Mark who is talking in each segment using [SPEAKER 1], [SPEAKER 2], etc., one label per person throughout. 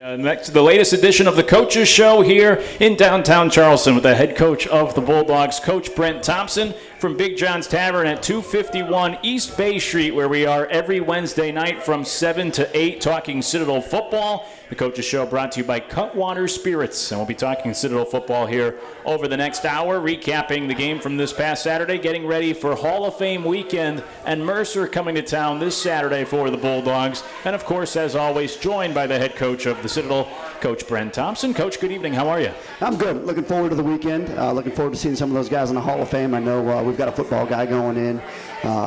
[SPEAKER 1] The latest edition of the Coaches Show here in downtown Charleston with the head coach of the Bulldogs, Coach Brent Thompson from Big John's Tavern at 251 East Bay Street, where we are every Wednesday night from 7 to 8 talking Citadel football. The Coaches Show brought to you by Cutwater Spirits, and we'll be talking Citadel football here over the next hour, recapping the game from this past Saturday, getting ready for Hall of Fame weekend, and Mercer coming to town this Saturday for the Bulldogs. And of course, as always, joined by the head coach of the Citadel, Coach Brent Thompson. Coach, good evening. How are you?
[SPEAKER 2] I'm good. Looking forward to the weekend. Looking forward to seeing some of those guys in the Hall of Fame. I know we've got a football guy going in,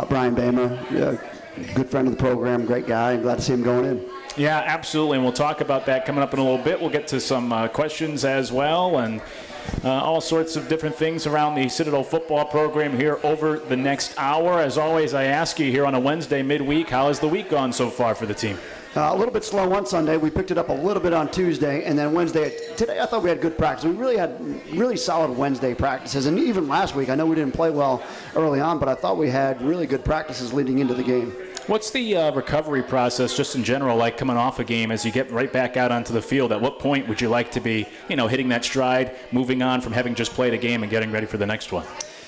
[SPEAKER 2] Brian Bamer, good friend of the program, great guy. I'm glad to see him going in.
[SPEAKER 1] Yeah, absolutely, and we'll talk about that coming up in a little bit. We'll get to some questions as well, and all sorts of different things around the Citadel football program here over the next hour. As always, I ask you here on a Wednesday midweek, how has the week gone so far for the team?
[SPEAKER 2] A little bit slow on Sunday. We picked it up a little bit on Tuesday, and then Wednesday. Today I thought we had good practice. We really had really solid Wednesday practices, and even last week, I know we didn't play well early on, but I thought we had really good practices leading into the game.
[SPEAKER 1] What's the recovery process just in general like coming off a game as you get right back out onto the field? At what point would you like to be, hitting that stride, moving on from having just played a game and getting ready for the next one?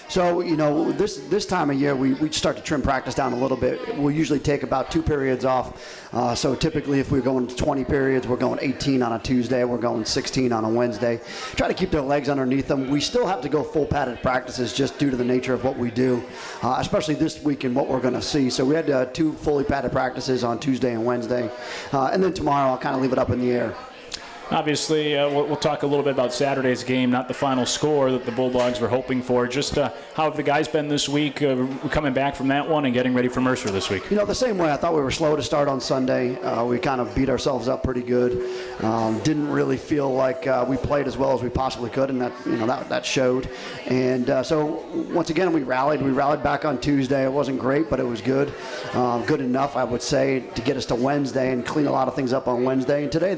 [SPEAKER 2] So, this time of year, we start to trim practice down a little bit. We'll usually take about 2 periods off. So typically if we're going to 20 periods, we're going 18 on a Tuesday, we're going 16 on a Wednesday. Try to keep their legs underneath them. We still have to go full padded practices just due to the nature of what we do, especially this week and what we're going to see. So we had 2 fully padded practices on Tuesday and Wednesday. And then tomorrow I'll kind of leave it up in the air.
[SPEAKER 1] Obviously, we'll talk a little bit about Saturday's game, not the final score that the Bulldogs were hoping for. Just how have the guys been this week, coming back from that one and getting ready for Mercer this week?
[SPEAKER 2] The same way. I thought we were slow to start on Sunday. We kind of beat ourselves up pretty good. Didn't really feel like we played as well as we possibly could, and that showed. And so once again, we rallied. We rallied back on Tuesday. It wasn't great, but it was good. Good enough, I would say, to get us to Wednesday and clean a lot of things up on Wednesday. And today,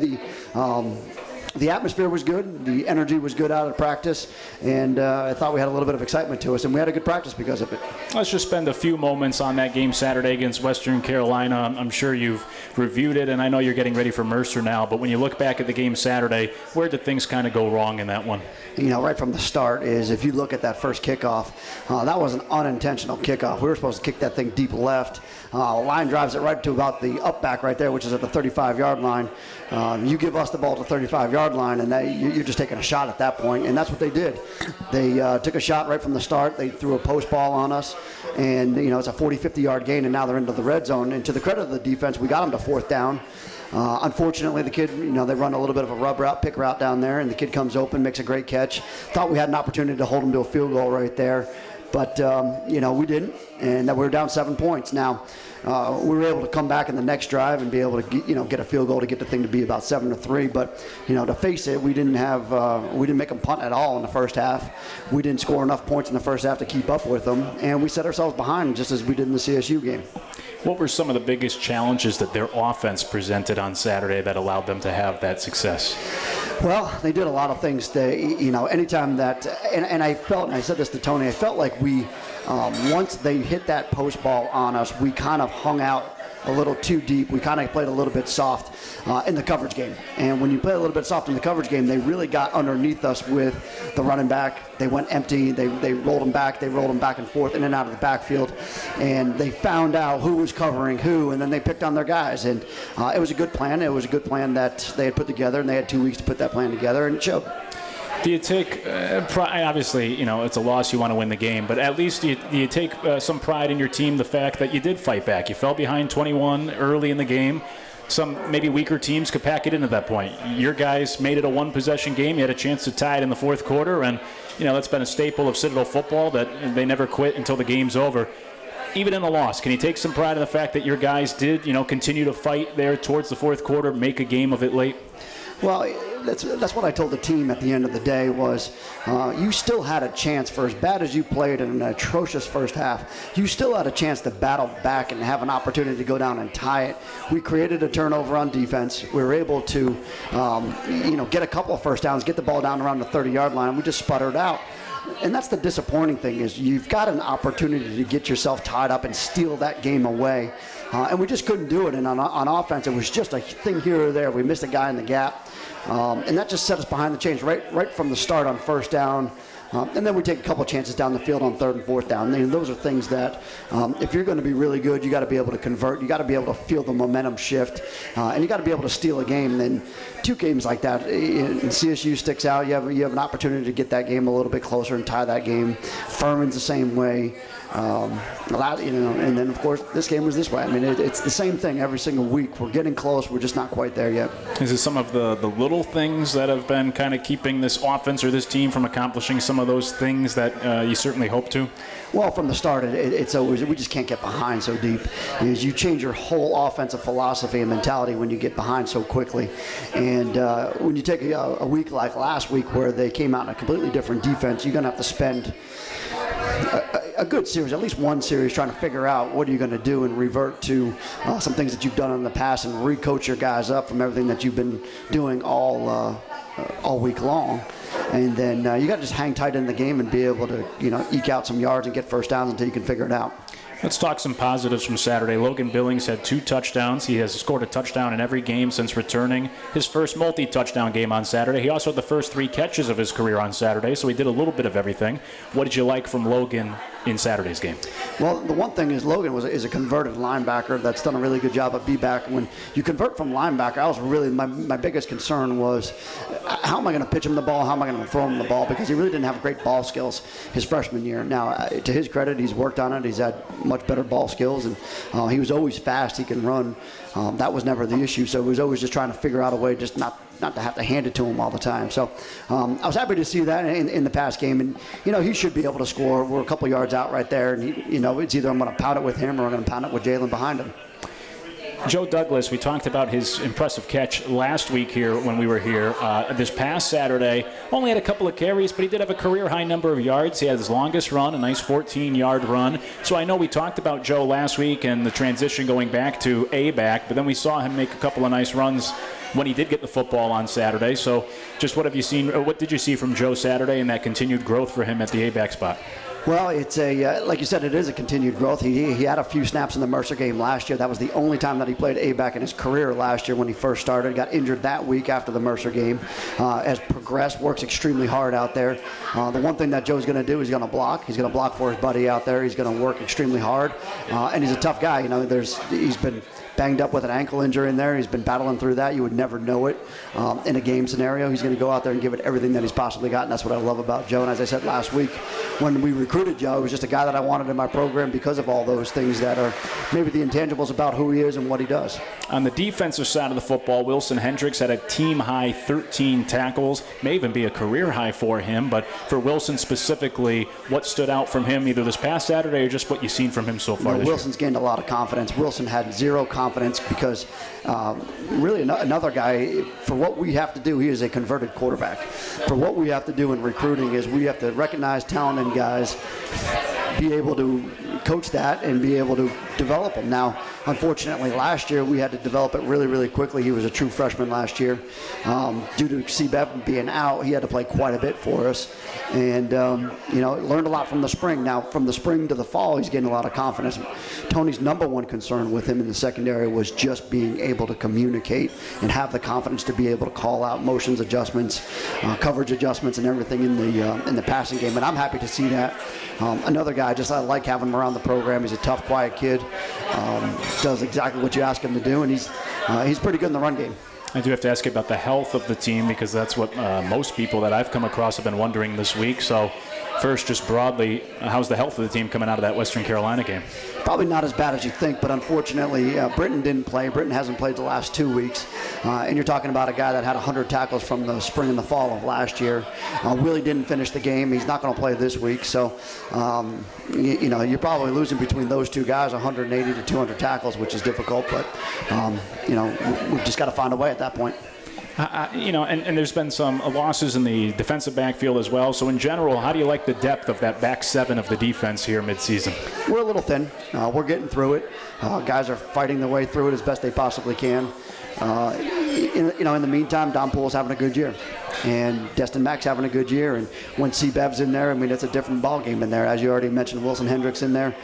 [SPEAKER 2] the atmosphere was good, the energy was good out of practice, and I thought we had a little bit of excitement to us, and we had a good practice because of it.
[SPEAKER 1] Let's just spend a few moments on that game Saturday against Western Carolina. I'm sure you've reviewed it, and I know you're getting ready for Mercer now, but when you look back at the game Saturday, where did things kind of go wrong in that one?
[SPEAKER 2] Right from the start is if you look at that first kickoff, that was an unintentional kickoff. We were supposed to kick that thing deep left. Line drives it right to about the up back right there, which is at the 35-yard line. You give us the ball to the 35-yard line, and you're just taking a shot at that point, and that's what they did. They took a shot right from the start. They threw a post ball on us, and it's a 40, 50-yard gain, and now they're into the red zone. And to the credit of the defense, we got them to 4th down. Unfortunately, the kid, they run a little bit of a rub route, pick route down there, and the kid comes open, makes a great catch. Thought we had an opportunity to hold him to a field goal right there, but, we didn't, and we were down 7 points. Now, we were able to come back in the next drive and be able to get a field goal to get the thing to be about 7-3. But to face it, we didn't make them punt at all in the first half. We didn't score enough points in the first half to keep up with them, and we set ourselves behind just as we did in the CSU game.
[SPEAKER 1] What were some of the biggest challenges that their offense presented on Saturday that allowed them to have that success?
[SPEAKER 2] Well, they did a lot of things. Anytime that, and I felt, and I said this to Tony, I felt like we, once they hit that post ball on us, we kind of hung out a little too deep. We kind of played a little bit soft in the coverage game. And when you play a little bit soft in the coverage game, they really got underneath us with the running back. They went empty. They rolled them back. They rolled them back and forth in and out of the backfield. And they found out who was covering who, and then they picked on their guys. And it was a good plan. It was a good plan that they had put together, and they had 2 weeks to put that plan together, and it showed.
[SPEAKER 1] Do you take pride? Obviously, it's a loss. You want to win the game, but at least do you take some pride in your team, the fact that you did fight back. You fell behind 21 early in the game. Some maybe weaker teams could pack it in at that point. Your guys made it a one-possession game. You had a chance to tie it in the 4th quarter, and that's been a staple of Citadel football that they never quit until the game's over. Even in a loss, can you take some pride in the fact that your guys did, continue to fight there towards the 4th quarter, make a game of it late?
[SPEAKER 2] Well, that's what I told the team at the end of the day was you still had a chance. For as bad as you played in an atrocious first half, you still had a chance to battle back and have an opportunity to go down and tie it. We created a turnover on defense. We were able to get a couple of first downs, get the ball down around the 30-yard line. We just sputtered out. And that's the disappointing thing is you've got an opportunity to get yourself tied up and steal that game away. and we just couldn't do it. And on offense, it was just a thing here or there. We missed a guy in the gap, and that just set us behind the chains right from the start on first down. And then we take a couple chances down the field on third and fourth down. And those are things that, if you're going to be really good, you got to be able to convert. You got to be able to feel the momentum shift, and you got to be able to steal a game. And then 2 games like that, and CSU sticks out. You have an opportunity to get that game a little bit closer and tie that game. Furman's the same way. And then of course this game was this way. I mean, it's the same thing every single week. We're getting close. We're just not quite there yet.
[SPEAKER 1] Is it some of the little things that have been kind of keeping this offense or this team from accomplishing some of those things that you certainly hope to?
[SPEAKER 2] Well, from the start, it's always, we just can't get behind so deep. Because you change your whole offensive philosophy and mentality when you get behind so quickly. And when you take a week like last week where they came out in a completely different defense, you're going to have to spend a good series, at least one series, trying to figure out what are you going to do and revert to some things that you've done in the past and re-coach your guys up from everything that you've been doing all week long. And then you got to just hang tight in the game and be able to, eke out some yards and get first downs until you can figure it out.
[SPEAKER 1] Let's talk some positives from Saturday. Logan Billings had 2 touchdowns. He has scored a touchdown in every game since returning. His first multi-touchdown game on Saturday. He also had the first 3 catches of his career on Saturday, so he did a little bit of everything. What did you like from Logan in Saturday's game?
[SPEAKER 2] Well, the one thing is Logan is a converted linebacker that's done a really good job at B-back. When you convert from linebacker, I was really, my biggest concern was how am I going to pitch him the ball? How am I going to throw him the ball? Because he really didn't have great ball skills his freshman year. Now, to his credit, he's worked on it. He's had much better ball skills, and he was always fast. He can run. That was never the issue. So he was always just trying to figure out a way just not to have to hand it to him all the time. So I was happy to see that in the past game. And, he should be able to score. We're a couple yards out right there. And, it's either I'm going to pound it with him or I'm going to pound it with Jalen behind him.
[SPEAKER 1] Joe Douglas, we talked about his impressive catch last week here when we were here. This past Saturday, only had a couple of carries, but he did have a career-high number of yards. He had his longest run, a nice 14-yard run. So I know we talked about Joe last week and the transition going back to A-back, but then we saw him make a couple of nice runs when he did get the football on Saturday. So just what did you see from Joe Saturday and that continued growth for him at the A-back spot?
[SPEAKER 2] Well, it's like you said, it is a continued growth. He had a few snaps in the Mercer game last year. That was the only time that he played A-back in his career last year when he first started. Got injured that week after the Mercer game. Has progressed, works extremely hard out there. The one thing that Joe's going to do is he's going to block. He's going to block for his buddy out there. He's going to work extremely hard. And he's a tough guy. He's been banged up with an ankle injury in there. He's been battling through that. You would never know it in a game scenario. He's going to go out there and give it everything that he's possibly got, and that's what I love about Joe. And as I said last week, when we recruited Joe, it was just a guy that I wanted in my program because of all those things that are maybe the intangibles about who he is and what he does.
[SPEAKER 1] On the defensive side of the football, Wilson Hendricks had a team-high 13 tackles. May even be a career high for him, but for Wilson specifically, what stood out from him either this past Saturday or just what you've seen from him so far this
[SPEAKER 2] Wilson's gained a lot of confidence. Wilson had zero confidence because really another guy, for what we have to do, he is a converted quarterback. For what we have to do in recruiting is we have to recognize talent in guys, be able to coach that and be able to develop them. Now, unfortunately, last year we had to develop it really, really quickly. He was a true freshman last year. Due to C-Bev being out, he had to play quite a bit for us. And, learned a lot from the spring. Now, from the spring to the fall, he's getting a lot of confidence. Tony's number one concern with him in the secondary was just being able to communicate and have the confidence to be able to call out motions adjustments, coverage adjustments, and everything in the passing game. And I'm happy to see that. Another guy, I like having him around the program. He's a tough, quiet kid. Does exactly what you ask him to do, and he's pretty good in the run game.
[SPEAKER 1] I do have to ask you about the health of the team because that's what most people that I've come across have been wondering this week. So first, just broadly, how's the health of the team coming out of that Western Carolina game?
[SPEAKER 2] Probably not as bad as you think, but unfortunately, Britton didn't play. Britton hasn't played the last 2 weeks. And you're talking about a guy that had 100 tackles from the spring and the fall of last year. Willie didn't finish the game. He's not going to play this week. So, you're probably losing between those two guys 180 to 200 tackles, which is difficult. But, we've just got to find a way at that point.
[SPEAKER 1] And there's been some losses in the defensive backfield as well. So in general, how do you like the depth of that back seven of the defense here midseason? We're
[SPEAKER 2] a little thin. We're getting through it. Guys are fighting their way through it as best they possibly can. In the meantime, Don Poole's having a good year. And Destin Mack's having a good year. And when C-Bev's in there, it's a different ball game in there. As you already mentioned, Wilson Hendricks in there.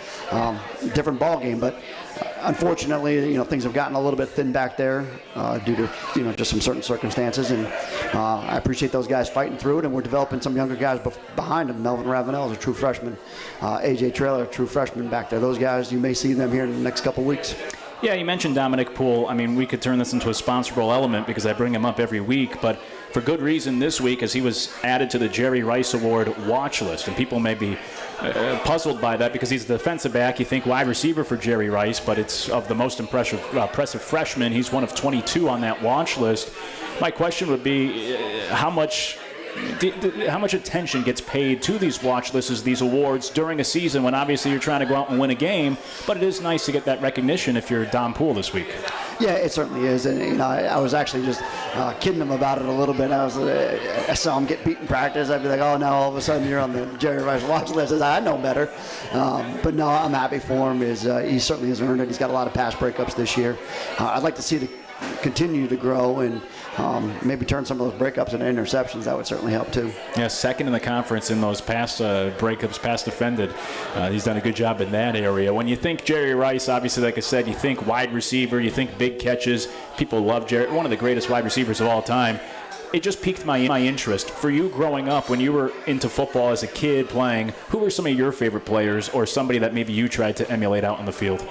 [SPEAKER 2] Different ball game. But unfortunately, things have gotten a little bit thin back there due to, just some certain circumstances. And I appreciate those guys fighting through it, and we're developing some younger guys behind them. Melvin Ravenel is a true freshman. A.J. Traylor, a true freshman back there. Those guys, you may see them here in the next couple weeks.
[SPEAKER 1] Yeah, you mentioned Dominic Poole. I mean, we could turn this into a sponsorable element because I bring him up every week, but for good reason this week, as he was added to the Jerry Rice Award watch list. And people may be puzzled by that because he's a defensive back. You think wide receiver for Jerry Rice, but it's of the most impressive freshmen. He's one of 22 on that watch list. My question would be how much attention gets paid to these watch lists, these awards during a season when obviously you're trying to go out and win a game, but it is nice to get that recognition if you're Dom Poole this week.
[SPEAKER 2] Yeah, it certainly is, and I was actually just kidding him about it a little bit. I saw him get beat in practice. I'd be like, oh, now all of a sudden you're on the Jerry Rice watch list. I know better, but no, I'm happy for him. He certainly has earned it. He's got a lot of pass breakups this year. I'd like to see continue to grow and maybe turn some of those breakups into interceptions. That would certainly help too.
[SPEAKER 1] Yeah, second in the conference in those pass breakups, pass defended. He's done a good job in that area. When you think Jerry Rice, obviously, like I said, you think wide receiver, you think big catches. People love Jerry, one of the greatest wide receivers of all time. It just piqued my interest. For you growing up, when you were into football as a kid playing, who were some of your favorite players or somebody that maybe you tried to emulate out on the field?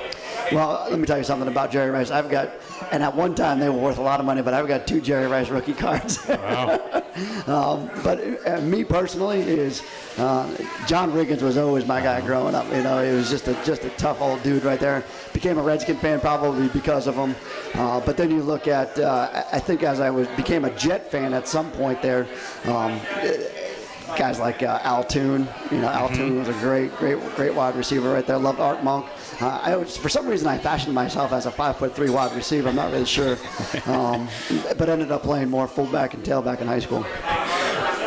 [SPEAKER 2] Well, let me tell you something about Jerry Rice. I've got, and at one time they were worth a lot of money, but I've got 2 Jerry Rice rookie cards.
[SPEAKER 1] Wow.
[SPEAKER 2] But me personally is John Riggins was always my guy growing up. He was just a tough old dude right there. Became a Redskin fan probably because of him. But then you look at, I think as I became a Jet fan at some point there. Guys like Al Toon. Al Toon was a great wide receiver right there. Loved Art Monk. For some reason, I fashioned myself as a 5'3" wide receiver. I'm not really sure, but ended up playing more fullback and tailback in high school.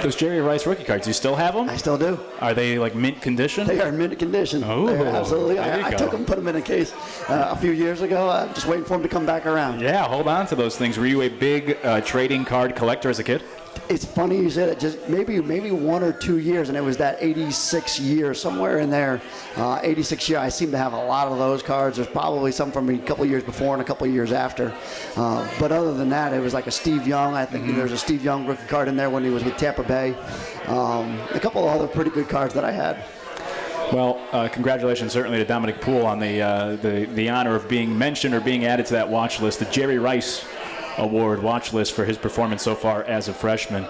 [SPEAKER 1] Those Jerry Rice rookie cards, you still have them?
[SPEAKER 2] I still do.
[SPEAKER 1] Are they like mint condition?
[SPEAKER 2] They are in mint condition.
[SPEAKER 1] Oh,
[SPEAKER 2] absolutely. I took them, put them in a case a few years ago. I'm just waiting for them to come back around.
[SPEAKER 1] Yeah, hold on to those things. Were you a big trading card collector as a kid?
[SPEAKER 2] It's funny you said it. Just maybe 1 or 2 years, and it was that 86 year, somewhere in there. 86 year, I seem to have a lot of those cards. There's probably some from me a couple years before and a couple years after. But other than that, it was like a Steve Young. I think there's a Steve Young rookie card in there when he was with Tampa Bay. A couple of other pretty good cards that I had.
[SPEAKER 1] Well, congratulations certainly to Dominic Poole on the honor of being mentioned or being added to that watch list, the Jerry Rice Award watch list for his performance so far as a freshman.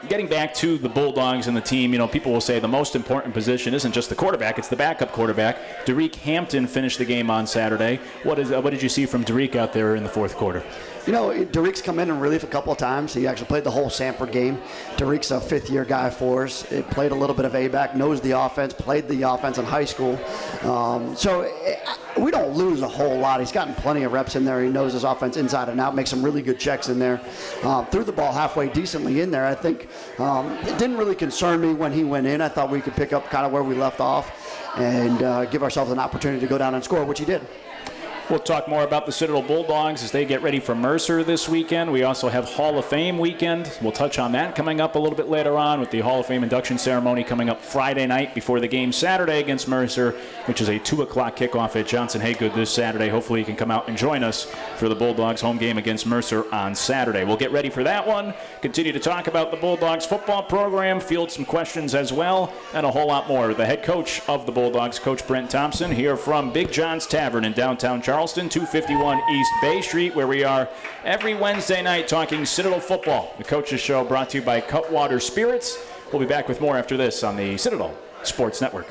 [SPEAKER 1] Getting back to the Bulldogs and the team, people will say the most important position isn't just the quarterback, it's the backup quarterback. Derek Hampton finished the game on Saturday. What did you see from Derek out there in the fourth quarter?
[SPEAKER 2] Derek's come in relief a couple of times. He actually played the whole Sanford game. Derek's a fifth-year guy for us. He played a little bit of A-back, knows the offense, played the offense in high school. So we don't lose a whole lot. He's gotten plenty of reps in there. He knows his offense inside and out, makes some really good checks in there. Threw the ball halfway decently in there. I think it didn't really concern me when he went in. I thought we could pick up kind of where we left off and give ourselves an opportunity to go down and score, which he did.
[SPEAKER 1] We'll talk more about the Citadel Bulldogs as they get ready for Mercer this weekend. We also have Hall of Fame weekend. We'll touch on that coming up a little bit later on with the Hall of Fame induction ceremony coming up Friday night before the game Saturday against Mercer, which is a 2 o'clock kickoff at Johnson Haygood this Saturday. Hopefully you can come out and join us for the Bulldogs home game against Mercer on Saturday. We'll get ready for that one, continue to talk about the Bulldogs football program, field some questions as well, and a whole lot more. The head coach of the Bulldogs, Coach Brent Thompson, here from Big John's Tavern in downtown Charleston, 251 East Bay Street, where we are every Wednesday night talking Citadel football. The Coaches Show brought to you by Cutwater Spirits. We'll be back with more after this on the Citadel Sports Network.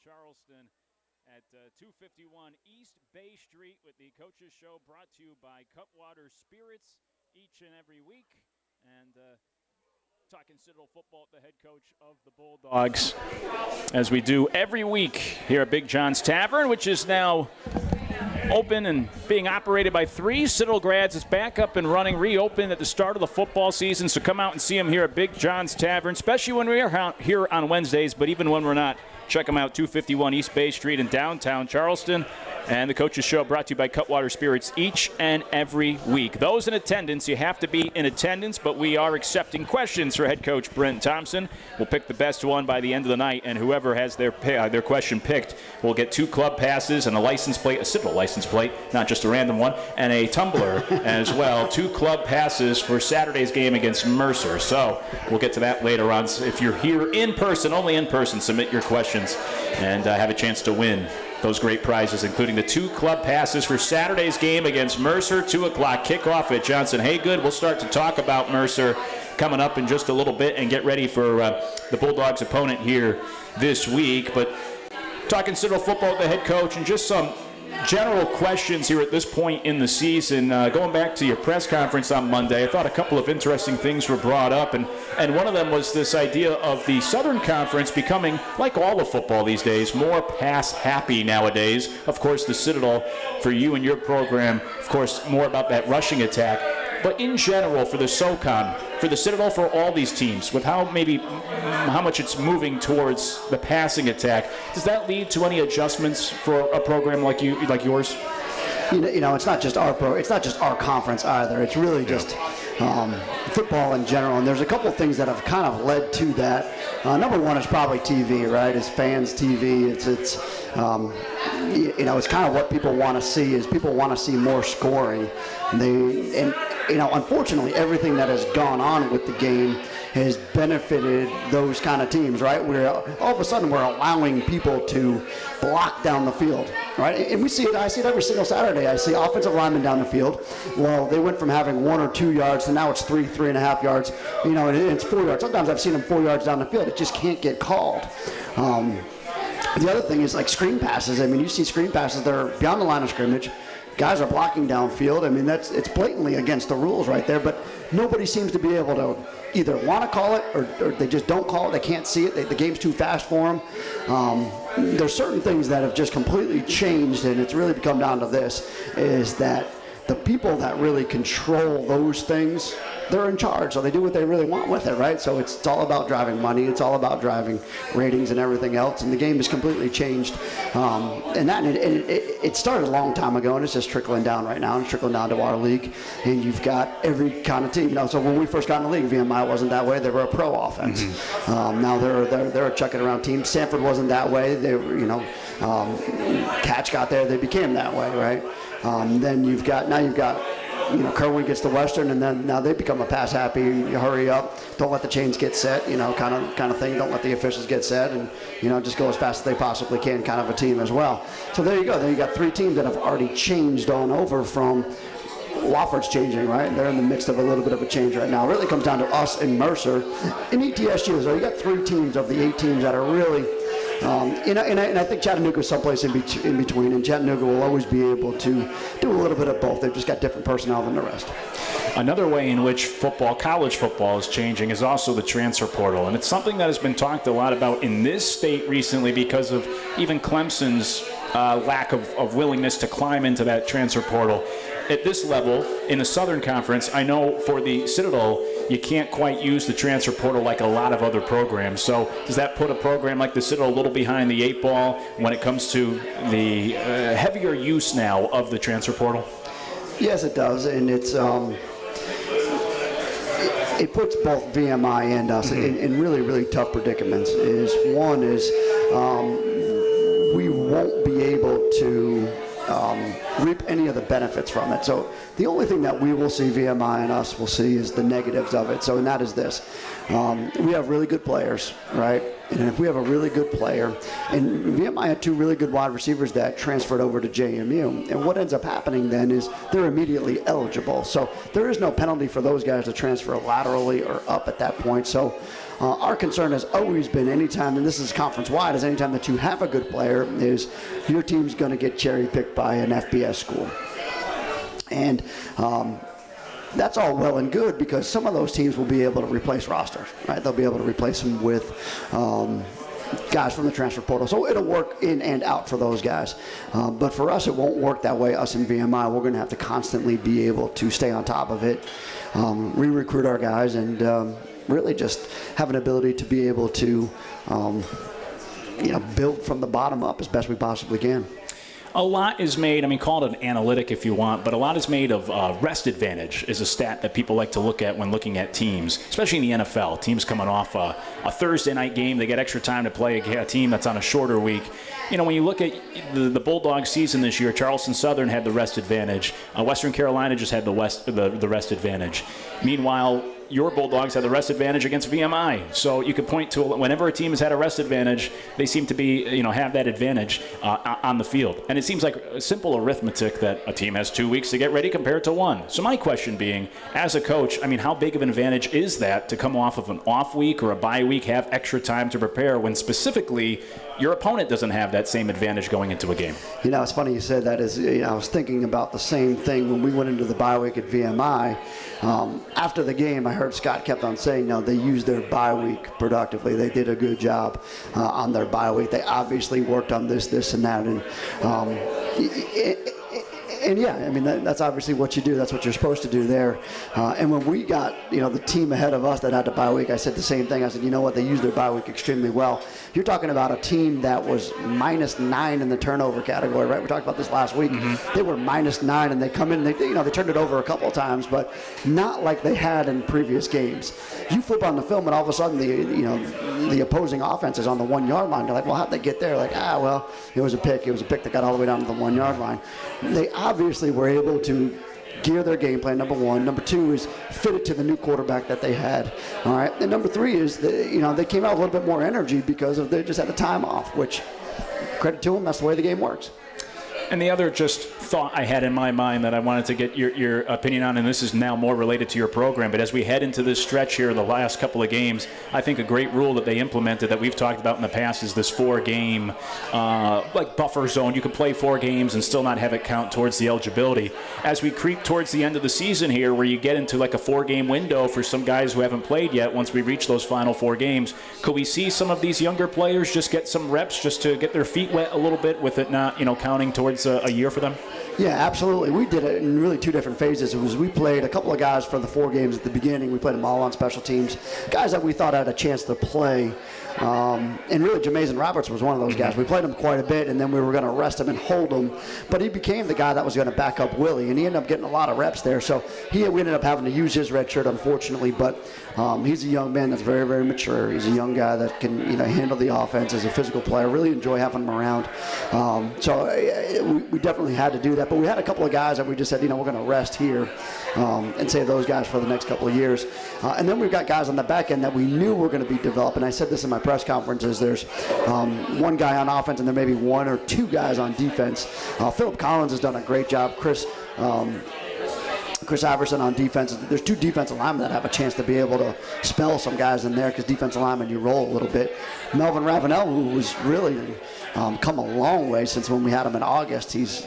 [SPEAKER 1] Charleston at 251 East Bay Street with the Coaches Show, brought to you by Cutwater Spirits each and every week. And talking Citadel football with the head coach of the Bulldogs, as we do every week here at Big John's Tavern, which is now open and being operated by 3 Citadel grads. It's back up and running, reopened at the start of the football season. So come out and see them here at Big John's Tavern, especially when we are here on Wednesdays, but even when we're not. Check them out, 251 East Bay Street in downtown Charleston. And the Coaches Show brought to you by Cutwater Spirits each and every week. Those in attendance, you have to be in attendance, but we are accepting questions for head coach Brent Thompson. We'll pick the best one by the end of the night, and whoever has their question picked will get 2 club passes and a license plate, a Citadel license plate, not just a random one, and a tumbler as well. 2 club passes for Saturday's game against Mercer. So we'll get to that later on. So if you're here in person, only in person, submit your questions and have a chance to win those great prizes, including the 2 club passes for Saturday's game against Mercer, 2 o'clock kickoff at Johnson Haygood. We'll start to talk about Mercer coming up in just a little bit and get ready for the Bulldogs' opponent here this week. But talking Citadel football with the head coach and just some general questions here at this point in the season. Going back to your press conference on Monday, I thought a couple of interesting things were brought up, and one of them was this idea of the Southern Conference becoming, like all of football these days, more pass-happy nowadays. Of course, the Citadel, for you and your program, of course, more about that rushing attack. But in general, for the SoCon, for the Citadel, for all these teams, with how much it's moving towards the passing attack, does that lead to any adjustments for a program like yours?
[SPEAKER 2] You know, it's not just our conference either. It's really just football in general. And there's a couple of things that have kind of led to that. Number one is probably TV, right? It's fans' TV. It's kind of what people want to see. Is people want to see more scoring. Unfortunately, everything that has gone on with the game has benefited those kind of teams, right? All of a sudden we're allowing people to block down the field, right? And we see it. I see it every single Saturday. I see offensive linemen down the field. Well, they went from having 1 or 2 yards to now it's 3.5 yards. And it's 4 yards. Sometimes I've seen them 4 yards down the field. It just can't get called. The other thing is like screen passes. I mean, you see screen passes that are beyond the line of scrimmage. Guys are blocking downfield. I mean, it's blatantly against the rules right there, but nobody seems to be able to either want to call it or they just don't call it. They can't see it. The game's too fast for them. There's certain things that have just completely changed, and it's really come down to this, is that the people that really control those things, they're in charge, so they do what they really want with it, right? So it's all about driving money, it's all about driving ratings and everything else, and the game has completely changed. It started a long time ago, and it's just trickling down right now, and it's trickling down to our league, and you've got every kind of team. So when we first got in the league, VMI wasn't that way. They were a pro offense. Now they're a chuck it around team. Sanford wasn't that way. They were, Catch got there, they became that way, right? Then you've got Kerwin gets to Western, and then now they become a pass happy. You hurry up, don't let the chains get set, kind of thing. Don't let the officials get set, and just go as fast as they possibly can, kind of a team as well. So there you go. Then you got 3 teams that have already changed on over from. Wofford's changing, right? They're in the midst of a little bit of a change right now. It really comes down to us and Mercer and ETSU. So you got 3 teams of the 8 teams that are really. And I think Chattanooga is someplace in between, and Chattanooga will always be able to do a little bit of both. They've just got different personnel than the rest.
[SPEAKER 1] Another way in which college football is changing is also the transfer portal, and it's something that has been talked a lot about in this state recently because of even Clemson's lack of willingness to climb into that transfer portal. At this level, in the Southern Conference, I know for the Citadel, you can't quite use the transfer portal like a lot of other programs. So does that put a program like the Citadel a little behind the 8 ball when it comes to the heavier use now of the transfer portal?
[SPEAKER 2] Yes, it does, and it puts both VMI and us in really, really tough predicaments. One is we won't be able to reap any of the benefits from it. So the only thing that we will see, VMI and us will see, is the negatives of it. So, and that is this. We have really good players, right? And if we have a really good player, and VMI had 2 really good wide receivers that transferred over to JMU, and what ends up happening then is they're immediately eligible. So there is no penalty for those guys to transfer laterally or up at that point. So our concern has always been anytime, and this is conference-wide, is anytime that you have a good player, is your team's going to get cherry-picked by an FBS school. And that's all well and good because some of those teams will be able to replace rosters, right? They'll be able to replace them with guys from the transfer portal. So it'll work in and out for those guys. But for us, it won't work that way. Us in VMI, we're going to have to constantly be able to stay on top of it, re-recruit our guys, and really just have an ability to be able to build from the bottom up as best we possibly can.
[SPEAKER 1] A lot is made, call it an analytic if you want, but a lot is made of rest advantage is a stat that people like to look at when looking at teams, especially in the NFL. Teams coming off a Thursday night game, they get extra time to play a team that's on a shorter week. When you look at the Bulldogs season this year, Charleston Southern had the rest advantage. Western Carolina just had the rest advantage. Meanwhile, your Bulldogs had the rest advantage against VMI. So you could point to whenever a team has had a rest advantage, they seem to be, have that advantage on the field. And it seems like a simple arithmetic that a team has 2 weeks to get ready compared to 1. So my question being, as a coach, how big of an advantage is that to come off of an off week or a bye week, have extra time to prepare when specifically your opponent doesn't have that same advantage going into a game?
[SPEAKER 2] It's funny you said that. I was thinking about the same thing when we went into the bye week at VMI. After the game, I heard Scott kept on saying, they used their bye week productively. They did a good job on their bye week. They obviously worked on this, and that. And yeah, that's obviously what you do. That's what you're supposed to do there. And when we got, the team ahead of us that had the bye week, I said the same thing. I said, they used their bye week extremely well. You're talking about a team that was -9 in the turnover category, right? We talked about this last week. Mm-hmm. They were -9, and they come in, and they turned it over a couple of times, but not like they had in previous games. You flip on the film, and all of a sudden, the opposing offense is on the 1 yard line. They're like, well, how'd they get there? Like, it was a pick. It was a pick that got all the way down to the 1 yard line. They obviously were able to gear their game plan, number one. Number two is fit it to the new quarterback that they had. All right. And number three is, they came out with a little bit more energy because they just had a time off, which, credit to them, that's the way the game works.
[SPEAKER 1] And the other just thought I had in my mind that I wanted to get your opinion on, and this is now more related to your program, but as we head into this stretch here, the last couple of games, I think a great rule that they implemented that we've talked about in the past is this 4-game buffer zone. You can play 4 games and still not have it count towards the eligibility. As we creep towards the end of the season here, where you get into like a 4-game window for some guys who haven't played yet, once we reach those final 4 games, could we see some of these younger players just get some reps just to get their feet wet a little bit with it not, counting towards a year for them?
[SPEAKER 2] Yeah, absolutely. We did it in really 2 different phases. It was we played a couple of guys for the 4 games at the beginning. We played them all on special teams. Guys that we thought had a chance to play. And really, Jamazon Roberts was one of those guys. We played him quite a bit, and then we were going to rest him and hold him. But he became the guy that was going to back up Willie, and he ended up getting a lot of reps there. So we ended up having to use his red shirt, unfortunately. But he's a young man that's very, very mature. He's a young guy that can handle the offense as a physical player. Really enjoy having him around. We definitely had to do that. But we had a couple of guys that we just said, we're going to rest here and save those guys for the next couple of years. And then we've got guys on the back end that we knew were going to be developed. And I said this in my press conferences. There's one guy on offense, and there may be 1 or 2 guys on defense. Philip Collins has done a great job. Chris Iverson on defense. There's 2 defensive linemen that have a chance to be able to spell some guys in there because defensive linemen, you roll a little bit. Melvin Ravenel, who was really come a long way since when we had him in August. He's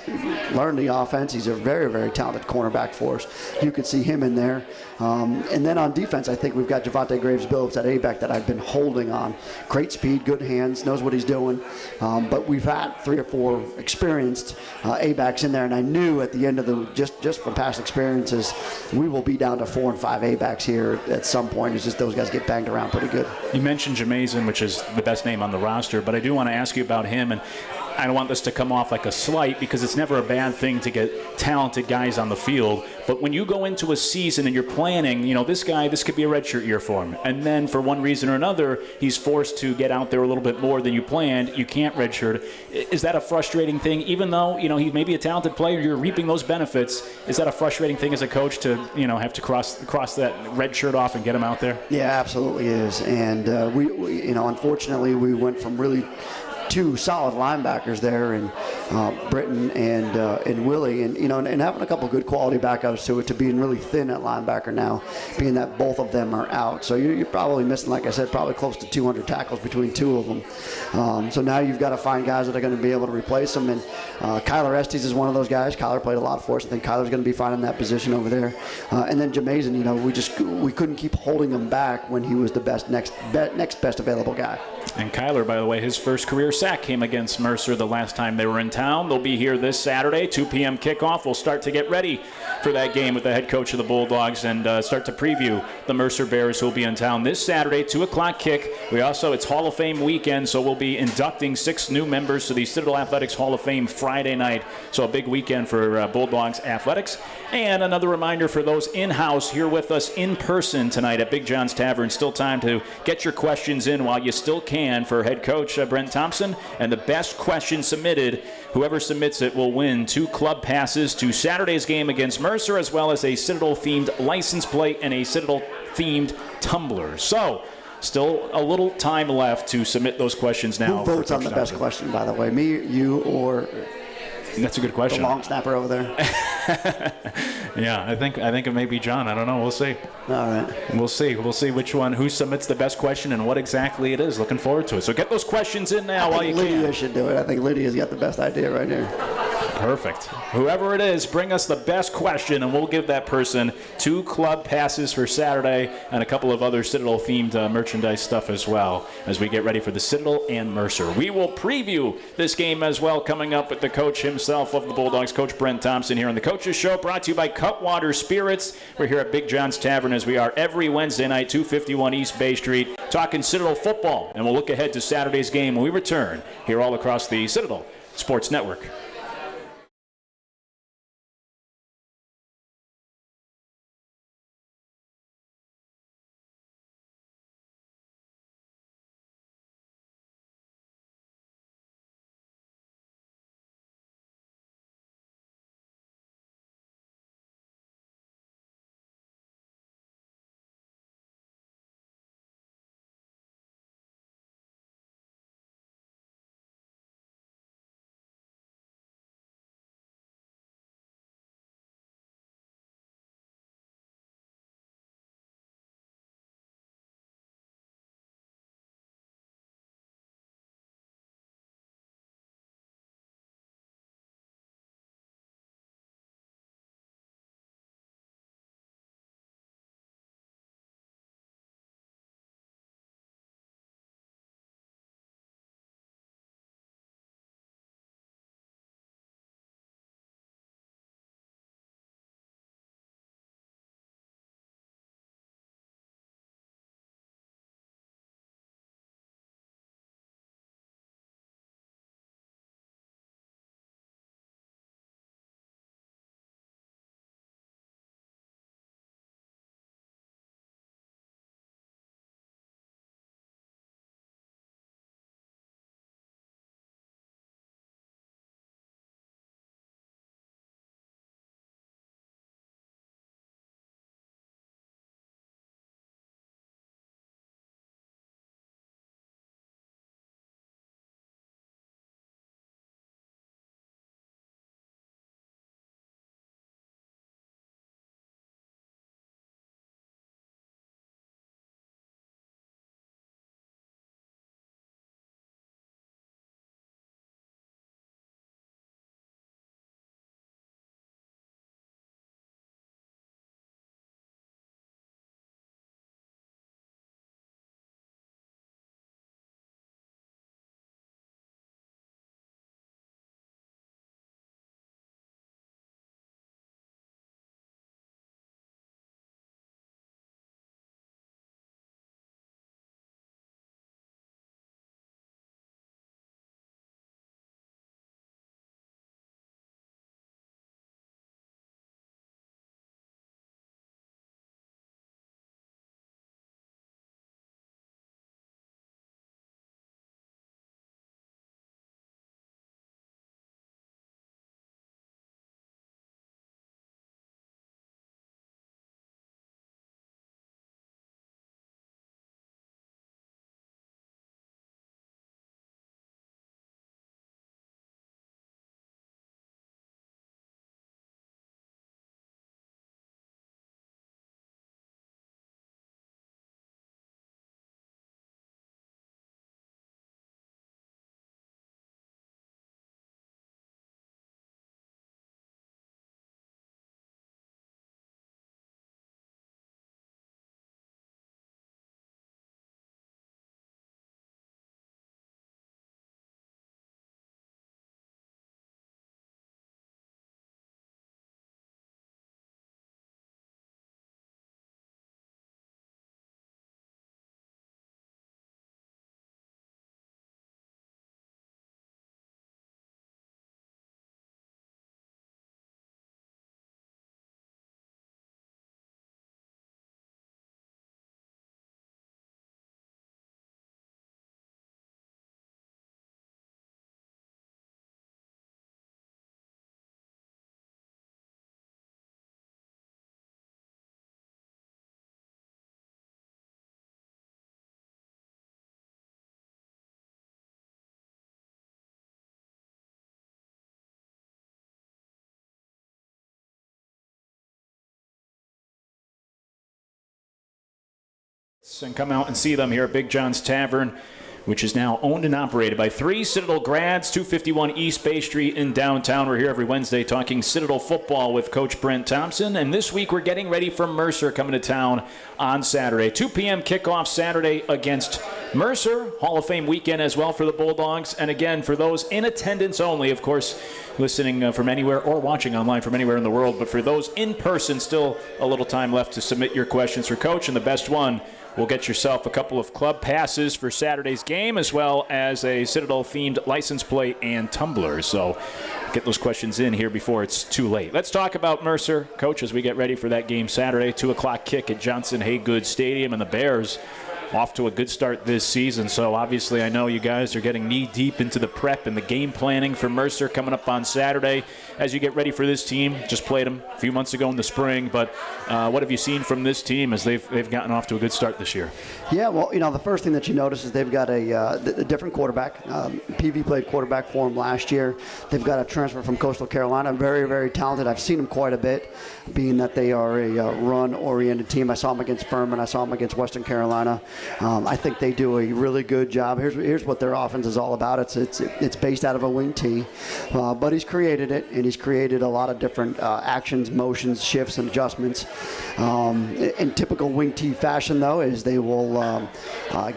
[SPEAKER 2] learned the offense. He's a very, very talented cornerback for us. You could see him in there. And then on defense, I think we've got Javante Graves-Billups at A-back that I've been holding on. Great speed, good hands, knows what he's doing. But we've had 3 or 4 experienced A-backs in there, and I knew at the end of the just from past experiences, we will be down to 4 and 5 A-backs here at some point. It's just those guys get banged around pretty good.
[SPEAKER 1] You mentioned Jamazon, which is the best name on the roster, but I do want to ask you about him. And I don't want this to come off like a slight, because it's never a bad thing to get talented guys on the field. But when you go into a season and you're planning, this guy, this could be a redshirt year for him. And then for one reason or another, he's forced to get out there a little bit more than you planned. You can't redshirt. Is that a frustrating thing? Even though, he may be a talented player, you're reaping those benefits. Is that a frustrating thing as a coach to, have to cross that red shirt off and get him out there?
[SPEAKER 2] Yeah, absolutely is. And we unfortunately, we went from really two solid linebackers there, and Britton and Willie, and and having a couple good quality backups to it, to being really thin at linebacker now, being that both of them are out. So you're probably missing, like I said, probably close to 200 tackles between two of them. So now you've got to find guys that are going to be able to replace them. And Kyler Estes is one of those guys. Kyler played a lot for us. I think Kyler's going to be fine in that position over there. And then Jamazin, we couldn't keep holding him back when he was the next best available guy.
[SPEAKER 1] And Kyler, by the way, his first career sack came against Mercer the last time they were in town. They'll be here this Saturday, 2 p.m. kickoff. We'll start to get ready for that game with the head coach of the Bulldogs and start to preview the Mercer Bears, who will be in town this Saturday, 2 o'clock kick. It's Hall of Fame weekend, so we'll be inducting 6 new members to the Citadel Athletics Hall of Fame Friday night. So a big weekend for Bulldogs athletics. And another reminder for those in-house here with us in person tonight at Big John's Tavern. Still time to get your questions in while you still can for head coach Brent Thompson. And the best question submitted, whoever submits it will win 2 club passes to Saturday's game against Mercer, as well as a Citadel-themed license plate and a Citadel-themed tumbler. So, still a little time left to submit those questions now.
[SPEAKER 2] Who votes on the best question, by the way? Me, you, or...
[SPEAKER 1] That's a good question.
[SPEAKER 2] The long snapper over there.
[SPEAKER 1] Yeah, I think it may be John. I don't know. We'll see.
[SPEAKER 2] All right.
[SPEAKER 1] We'll see. We'll see who submits the best question and what exactly it is. Looking forward to it. So get those questions in now while you can.
[SPEAKER 2] Lydia should do it. I think Lydia's got the best idea right here.
[SPEAKER 1] Perfect. Whoever it is, bring us the best question, and we'll give that person 2 club passes for Saturday and a couple of other Citadel-themed merchandise stuff as well as we get ready for the Citadel and Mercer. We will preview this game as well coming up with the coach himself of the Bulldogs, Coach Brent Thompson, here on the Coaches Show, brought to you by Cutwater Spirits. We're here at Big John's Tavern, as we are every Wednesday night, 251 East Bay Street, talking Citadel football, and we'll look ahead to Saturday's game when we return here all across the Citadel Sports Network. And come out and see them here at Big John's Tavern, which is now owned and operated by 3 Citadel grads, 251 East Bay Street in downtown. We're here every Wednesday talking Citadel football with Coach Brent Thompson. And this week we're getting ready for Mercer coming to town on Saturday. 2 p.m. kickoff Saturday against Mercer. Hall of Fame weekend as well for the Bulldogs. And again, for those in attendance only, of course, listening from anywhere or watching online from anywhere in the world. But for those in person, still a little time left to submit your questions for Coach. And the best one will get yourself a couple of club passes for Saturday's game, as well as a Citadel-themed license plate and tumbler. So get those questions in here before it's too late. Let's talk about Mercer, Coach, as we get ready for that game Saturday. 2 o'clock kick at Johnson Haygood Stadium, and the Bears off to a good start this season. So obviously I know you guys are getting knee-deep into the prep and the game planning for Mercer coming up on Saturday as you get ready for this team. Just played them a few months ago in the spring, but what have you seen from this team as they've gotten off to a good start this year?
[SPEAKER 2] Yeah, well, the first thing that you notice is they've got a different quarterback. PV played quarterback for them last year. They've got a transfer from Coastal Carolina, very, very talented. I've seen them quite a bit, being that they are a run-oriented team. I saw them against Furman. I saw them against Western Carolina. I think they do a really good job. Here's what their offense is all about. It's based out of a wing T, but he's created it, and he's created a lot of different actions, motions, shifts, and adjustments. In typical wing T fashion, though, is they will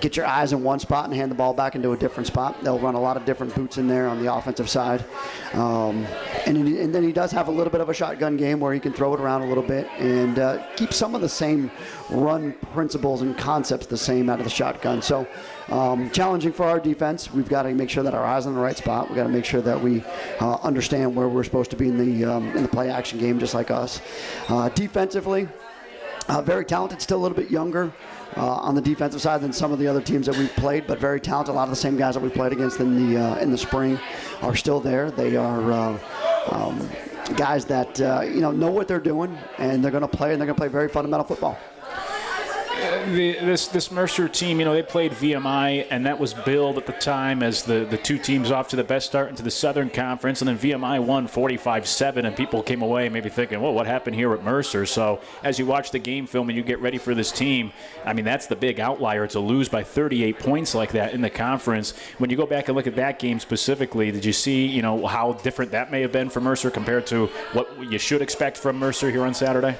[SPEAKER 2] get your eyes in one spot and hand the ball back into a different spot. They'll run a lot of different boots in there on the offensive side. And then he does have a little bit of a shotgun game where he can throw it around a little bit and keep some of the same run principles and concepts the same out of the shotgun. So challenging for our defense. We've got to make sure that our eyes are in the right spot. We've got to make sure that we understand where we're supposed to be in the play action game, just like us. Defensively, very talented, still a little bit younger on the defensive side than some of the other teams that we've played, but very talented. A lot of the same guys that we played against in the spring are still there. They are guys that know what they're doing, and they're going to play, and they're going to play very fundamental football.
[SPEAKER 1] This Mercer team, they played VMI, and that was billed at the time as the two teams off to the best start into the Southern Conference, and then VMI won 45-7, and people came away maybe thinking, well, what happened here at Mercer? So as you watch the game film and you get ready for this team, I mean, that's the big outlier to lose by 38 points like that in the conference. When you go back and look at that game specifically, did you see, how different that may have been for Mercer compared to what you should expect from Mercer here on Saturday?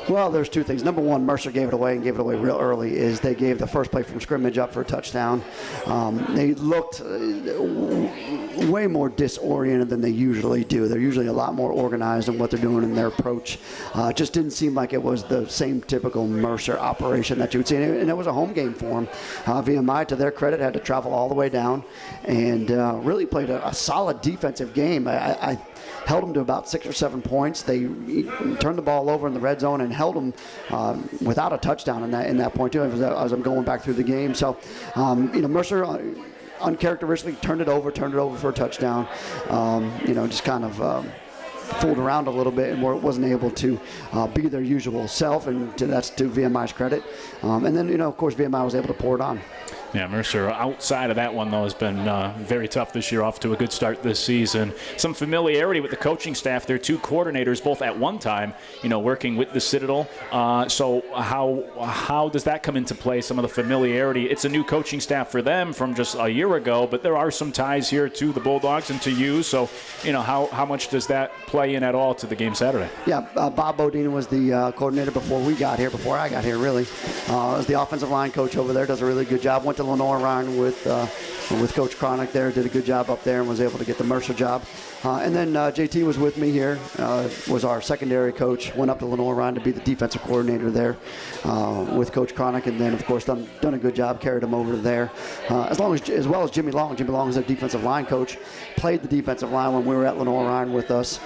[SPEAKER 2] Well, there's two things. Number one, Mercer gave it away real early, is they gave the first play from scrimmage up for a touchdown. They looked way more disoriented than they usually do. They're usually a lot more organized in what they're doing in their approach. Just didn't seem like it was the same typical Mercer operation that you would see. And it was a home game for them. VMI, to their credit, had to travel all the way down and really played a solid defensive game. I held them to about 6 or 7 points. They turned the ball over in the red zone and held them without a touchdown in that point too, as I'm going back through the game. So, Mercer uncharacteristically turned it over for a touchdown. Just kind of fooled around a little bit and wasn't able to be their usual self, and that's to VMI's credit. And then, of course, VMI was able to pour it on.
[SPEAKER 1] Yeah, Mercer, outside of that one, though, has been very tough this year, off to a good start this season. Some familiarity with the coaching staff. There are 2 coordinators, both at one time, working with the Citadel. So how does that come into play, some of the familiarity? It's a new coaching staff for them from just a year ago, but there are some ties here to the Bulldogs and to you. So, how much does that play in at all to the game Saturday? Yeah,
[SPEAKER 2] Bob Bodine was the coordinator before I got here, really. Was the offensive line coach over there, does a really good job. Went to Lenore Ryan with Coach Cronick there, did a good job up there and was able to get the Mercer job. And then JT was with me here, was our secondary coach, went up to Lenore Ryan to be the defensive coordinator there with Coach Cronick, and then, of course, done a good job, carried him over there. As well as Jimmy Long. Jimmy Long is a defensive line coach, played the defensive line when we were at Lenore Ryan with us.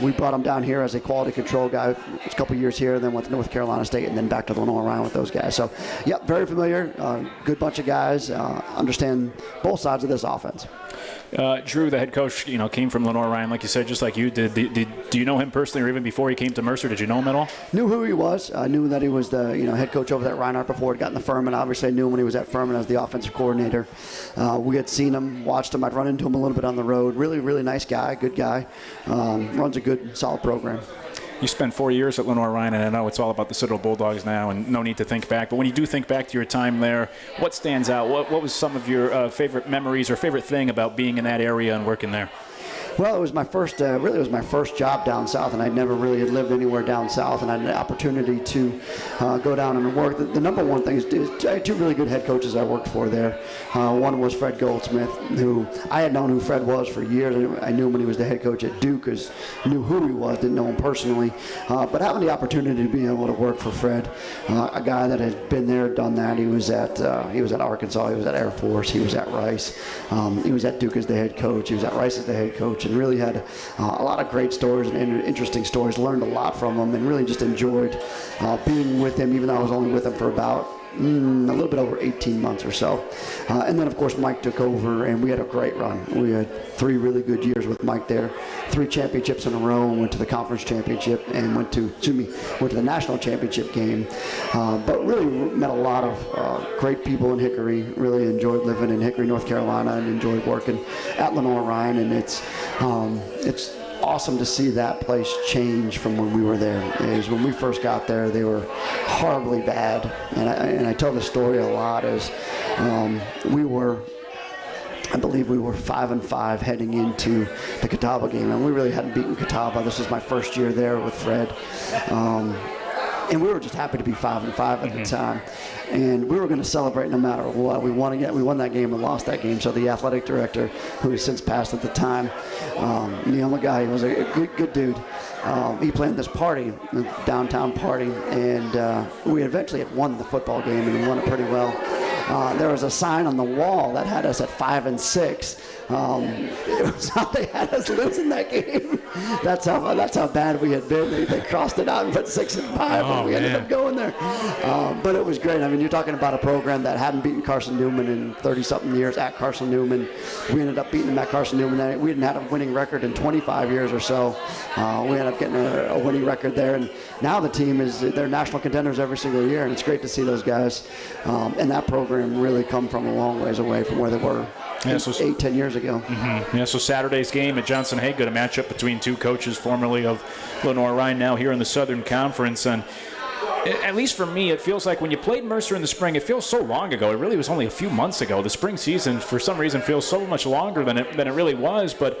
[SPEAKER 2] We brought him down here as a quality control guy, a couple years here, then went to North Carolina State, and then back to Lenore Ryan with those guys. So, yep, very familiar, good bunch of guys, understand both sides of this offense.
[SPEAKER 1] Drew, the head coach, came from Lenore Ryan, like you said, just like you did. Do you know him personally, or even before he came to Mercer? Did you know him at all?
[SPEAKER 2] Knew who he was. I knew that he was the head coach over there at Reinhardt before he got in the Furman. Obviously, I knew him when he was at Furman as the offensive coordinator. We had seen him, watched him. I'd run into him a little bit on the road. Really, really nice guy, good guy. Runs a good, solid program.
[SPEAKER 1] You spent 4 years at Lenore Ryan, and I know it's all about the Citadel Bulldogs now, and no need to think back. But when you do think back to your time there, what stands out? What was some of your favorite memories or favorite thing about being in that area and working there?
[SPEAKER 2] Well, it was my first, really it was my first job down south, and I never really had lived anywhere down south, and I had an opportunity to go down and work. The number one thing is I had two really good head coaches I worked for there. One was Fred Goldsmith, who I had known who Fred was for years. I knew him when he was the head coach at Duke, because I knew who he was, didn't know him personally. But having the opportunity to be able to work for Fred, a guy that had been there, done that. He was at Arkansas, he was at Air Force, he was at Rice, he was at Duke as the head coach, he was at Rice as the head coach, and really had a lot of great stories and interesting stories. Learned a lot from him, and really just enjoyed being with him, even though I was only with him for about a little bit over 18 months or so. And then, of course, Mike took over, and we had a great run. We had 3 really good years with Mike there, 3 championships in a row, went to the conference championship, and went to the national championship game. But really met a lot of great people in Hickory. Really enjoyed living in Hickory, North Carolina, and enjoyed working at Lenore Ryan. And it's awesome to see that place change from when we were there. Is when we first got there, they were horribly bad, and I tell the story a lot. As I believe we were 5-5 heading into the Catawba game, and we really hadn't beaten Catawba. This was my first year there with Fred. And we were just happy to be 5-5 at the time. And we were going to celebrate no matter what. We won that game and lost that game. So the athletic director, who has since passed at the time, Neil McGuy, was a good dude. He planned this party, a downtown party, and we eventually had won the football game, and we won it pretty well. There was a sign on the wall that had us at 5-6. It was how they had us losing that game. That's how bad we had been. They crossed it out and put 6-5, and we ended up going there. But it was great. I mean, you're talking about a program that hadn't beaten Carson Newman in 30-something years at Carson Newman. We ended up beating them at Carson Newman. We hadn't had a winning record in 25 years or so. We ended up getting a winning record there, and now the team they're national contenders every single year, and it's great to see those guys and that program really come from a long ways away from where they were 8-10 years ago.
[SPEAKER 1] Mm-hmm. Yeah, so Saturday's game at Johnson Haygood, a matchup between two coaches formerly of Lenore Ryan, now here in the Southern Conference. And at least for me, it feels like when you played Mercer in the spring, it feels so long ago. It really was only a few months ago. The spring season, for some reason, feels so much longer than it really was. But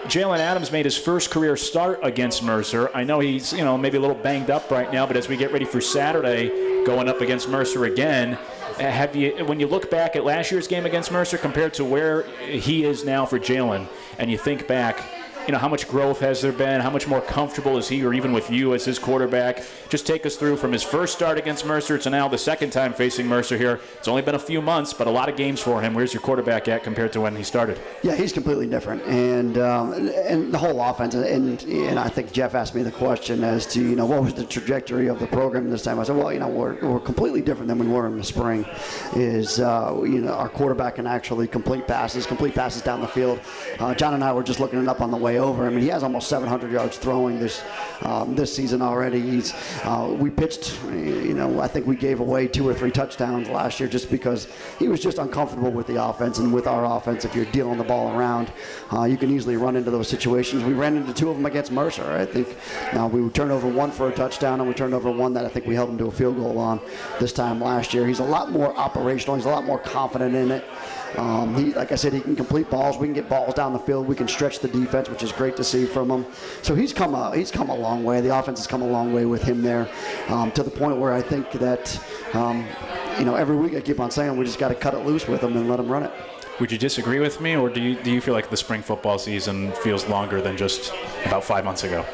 [SPEAKER 1] Jalen Adams made his first career start against Mercer. I know he's maybe a little banged up right now, but as we get ready for Saturday, going up against Mercer again, when you look back at last year's game against Mercer compared to where he is now for Jalen, and you think back, how much growth has there been? How much more comfortable is he, or even with you as his quarterback? Just take us through from his first start against Mercer to now the second time facing Mercer here. It's only been a few months, but a lot of games for him. Where's your quarterback at compared to when he started?
[SPEAKER 2] Yeah, he's completely different, and the whole offense. And I think Jeff asked me the question as to what was the trajectory of the program this time. I said, well, we're completely different than we were in the spring. Our quarterback can actually complete passes down the field. John and I were just looking it up on the way over. I mean, he has almost 700 yards throwing this season already. We pitched, I think we gave away 2 or 3 touchdowns last year just because he was just uncomfortable with the offense. And with our offense, if you're dealing the ball around, you can easily run into those situations. We ran into 2 of them against Mercer. I think we turned over 1 for a touchdown, and we turned over 1 that I think we held him to a field goal on this time last year. He's a lot more operational. He's a lot more confident in it. Like I said, he can complete balls. We can get balls down the field. We can stretch the defense, which is great to see from him. So he's come a long way. The offense has come a long way with him there, to the point where I think that every week I keep on saying we just got to cut it loose with him and let him run it.
[SPEAKER 1] Would you disagree with me, or do you feel like the spring football season feels longer than just about 5 months ago?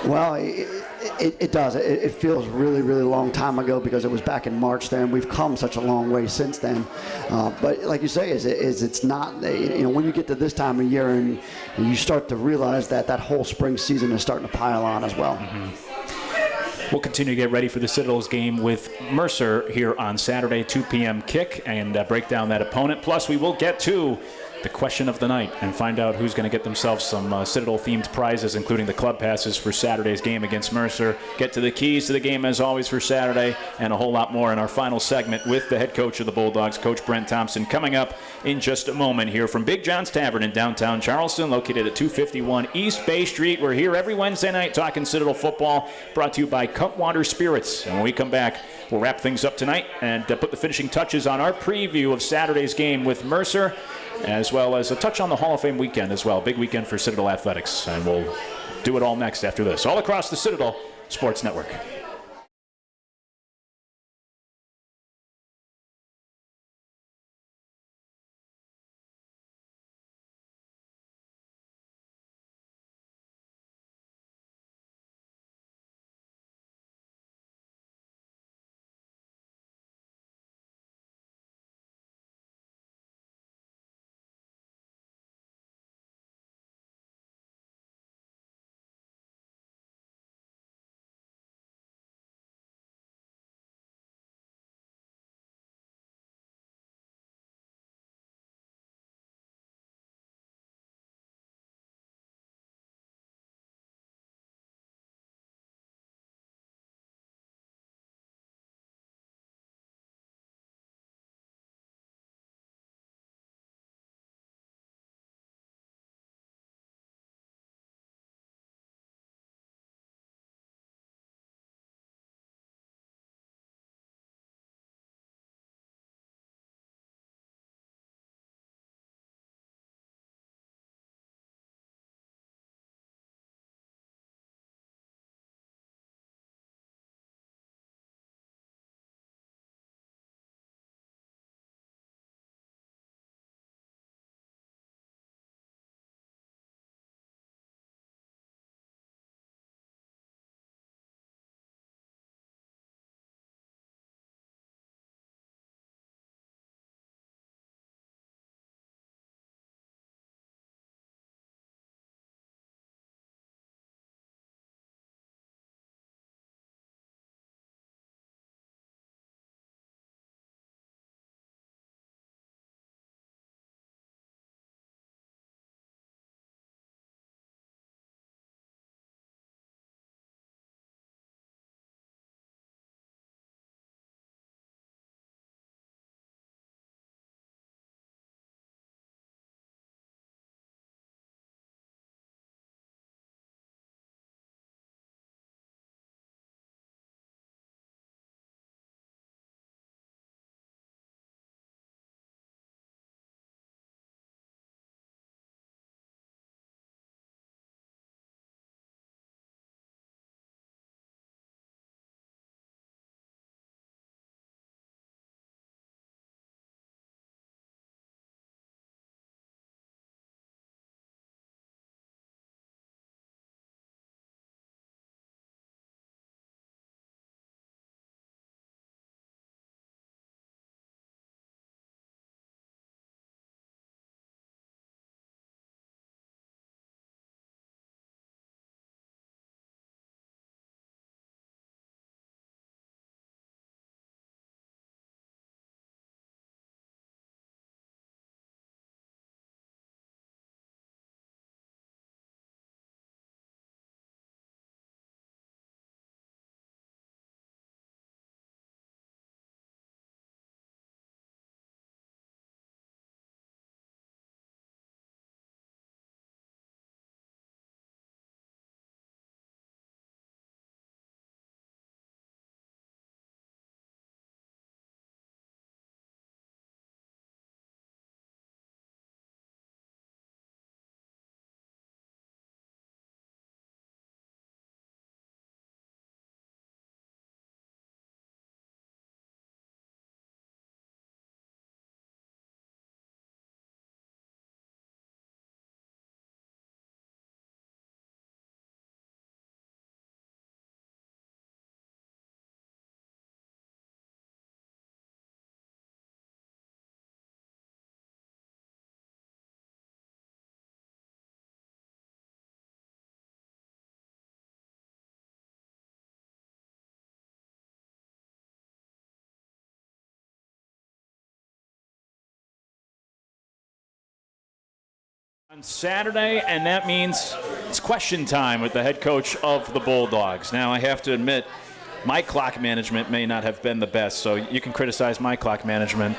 [SPEAKER 2] Well, it does. It feels really, really long time ago because it was back in March then. We've come such a long way since then. But like you say, it's not, when you get to this time of year and you start to realize that whole spring season is starting to pile on as well.
[SPEAKER 1] Mm-hmm. We'll continue to get ready for the Citadel's game with Mercer here on Saturday, 2 p.m. kick, and break down that opponent. Plus, we will get to the question of the night and find out who's going to get themselves some Citadel-themed prizes, including the club passes for Saturday's game against Mercer. Get to the keys to the game, as always, for Saturday, and a whole lot more in our final segment with the head coach of the Bulldogs, Coach Brent Thompson, coming up in just a moment here from Big John's Tavern in downtown Charleston, located at 251 East Bay Street. We're here every Wednesday night talking Citadel football, brought to you by Cutwater Spirits. And when we come back, we'll wrap things up tonight and put the finishing touches on our preview of Saturday's game with Mercer, as well as a touch on the Hall of Fame weekend as well. Big weekend for Citadel Athletics. And we'll do it all next after this. All across the Citadel Sports Network. On Saturday, and that means it's question time with the head coach of the Bulldogs. Now, I have to admit, my clock management may not have been the best, so you can criticize my clock management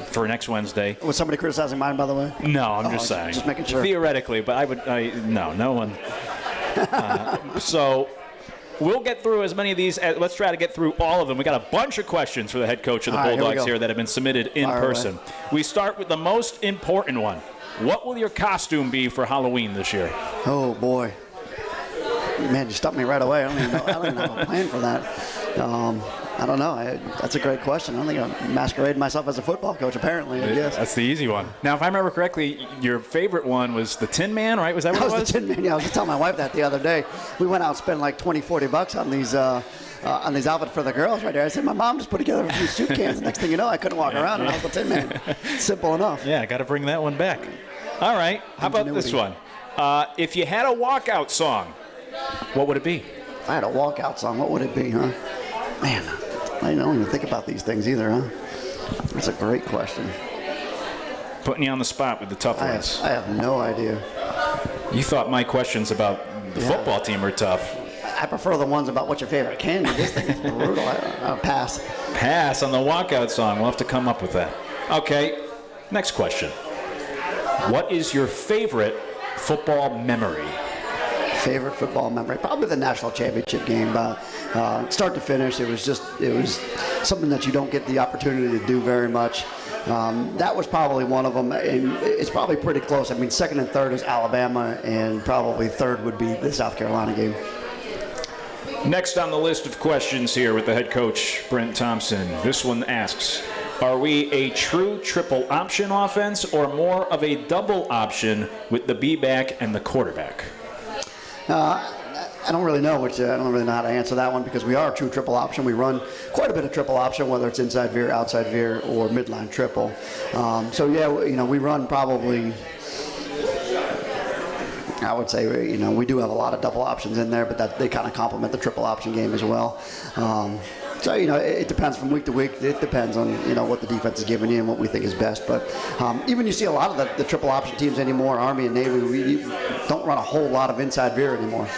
[SPEAKER 1] for next Wednesday.
[SPEAKER 2] Was somebody criticizing mine, by the way?
[SPEAKER 1] No, I'm just saying.
[SPEAKER 2] Just making sure.
[SPEAKER 1] Theoretically, but no one. So we'll get through as many of these. Let's try to get through all of them. We got a bunch of questions for the head coach of the Bulldogs here that have been submitted in person. We start with the most important one. What will your costume be for Halloween this year?
[SPEAKER 2] Oh, boy. Man, you stumped me right away. I don't even have a plan for that. I don't know. That's a great question. I don't think I'm masquerading myself as a football coach, apparently, I guess.
[SPEAKER 1] That's the easy one. Now, if I remember correctly, your favorite one was the Tin Man, right? Was that what it was?
[SPEAKER 2] The Tin Man, yeah. I was just telling my wife that the other day. We went out and spent like $20-$40 on these outfits for the girls right there. I said, my mom just put together a few soup cans. The next thing you know, I couldn't walk around, and I was the Tin Man. Simple enough.
[SPEAKER 1] Yeah, I got to bring that one back. All right. How about this one? If you had a walkout song, what would it be?
[SPEAKER 2] If I had a walkout song, what would it be, huh? Man, I don't even think about these things either, huh? That's a great question.
[SPEAKER 1] Putting you on the spot with the tough ones.
[SPEAKER 2] I have no idea.
[SPEAKER 1] You thought my questions about the football team were tough.
[SPEAKER 2] I prefer the ones about what's your favorite candy. This thing is brutal. I'll pass.
[SPEAKER 1] Pass on the walkout song. We'll have to come up with that. Okay, next question. What is your favorite football memory?
[SPEAKER 2] Favorite football memory? Probably the national championship game. Start to finish, it was something that you don't get the opportunity to do very much. That was probably one of them, and it's probably pretty close. I mean, second and third is Alabama, and probably third would be the South Carolina game.
[SPEAKER 1] Next on the list of questions here with the head coach, Brent Thompson. This one asks, are we a true triple option offense or more of a double option with the B-back and the quarterback?
[SPEAKER 2] I don't really know I don't really know how to answer that one because we are a true triple option. We run quite a bit of triple option, whether it's inside veer, outside veer, or midline triple. So yeah, we run probably. I would say we do have a lot of double options in there, but they kind of complement the triple option game as well. So it depends from week to week. It depends on what the defense is giving you and what we think is best. But even you see a lot of the triple option teams anymore, Army and Navy, we don't run a whole lot of inside veer anymore.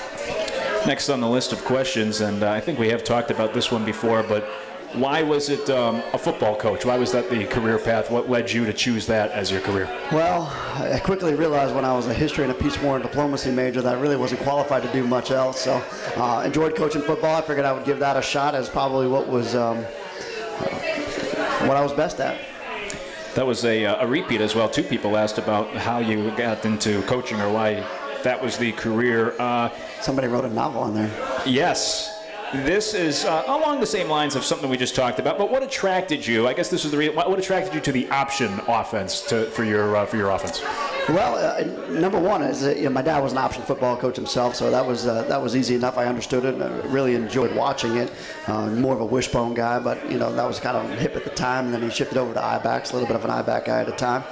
[SPEAKER 1] Next on the list of questions, and I think we have talked about this one before, but why was it a football coach? Why was that the career path? What led you to choose that as your career?
[SPEAKER 2] Well, I quickly realized when I was a history and a peace war and diplomacy major that I really wasn't qualified to do much else. So enjoyed coaching football. I figured I would give that a shot as probably what I was best at.
[SPEAKER 1] That was a repeat as well. Two people asked about how you got into coaching or why that was the career.
[SPEAKER 2] Somebody wrote a novel on there.
[SPEAKER 1] Yes. This is along the same lines of something we just talked about, but what attracted you? I guess this is the reason. What attracted you to the option offense for your offense?
[SPEAKER 2] Well, number one is my dad was an option football coach himself, so that was easy enough. I understood it and I really enjoyed watching it. More of a wishbone guy, but that was kind of hip at the time. And then he shifted over to I-backs, a little bit of an I-back guy at a time.